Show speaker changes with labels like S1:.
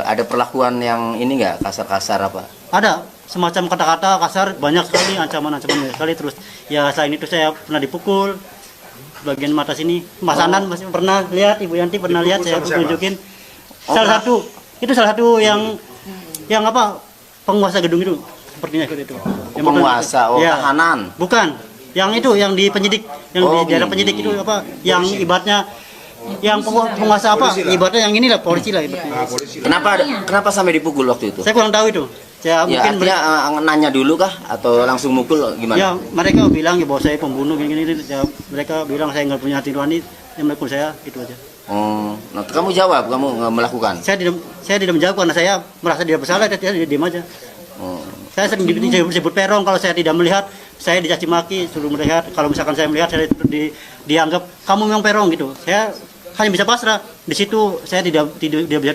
S1: Ada perlakuan yang ini nggak kasar-kasar apa?
S2: Ada semacam kata-kata kasar, banyak sekali ancaman-ancaman sekali. Terus ya selain itu saya pernah dipukul bagian mata sini. Mas Anan masih pernah lihat, Ibu Yanti pernah lihat, saya tunjukin. Salah satu yang apa, penguasa gedung itu sepertinya itu. Yang
S1: Penguasa,
S2: ya,
S1: tahanan.
S2: bukan. Yang itu yang di penyidik, yang di daerah penyidik itu apa, yang ibaratnya yang penguasa apa, ibaratnya yang inilah polisi lah ibaratnya.
S1: Kenapa sampai dipukul waktu itu?
S2: Saya kurang tahu itu.
S1: Ya,
S2: Ya mungkin
S1: nanya dulu kah atau langsung mukul gimana?
S2: ya mereka bilang ya bahwa saya pembunuh gini. Ya, mereka bilang saya nggak punya hati nurani, yang melakukan saya itu aja.
S1: Oh, nah kamu jawab, kamu nggak melakukan?
S2: Saya tidak menjawab karena saya merasa tidak bersalah, saya diam aja.
S1: Oh.
S2: Saya sering disebut perong kalau saya tidak melihat, saya dicaci maki suruh melihat. Kalau misalkan saya melihat, saya dianggap kamu memang perong gitu. Saya hanya bisa pasrah. Di situ saya tidak bisa tidur.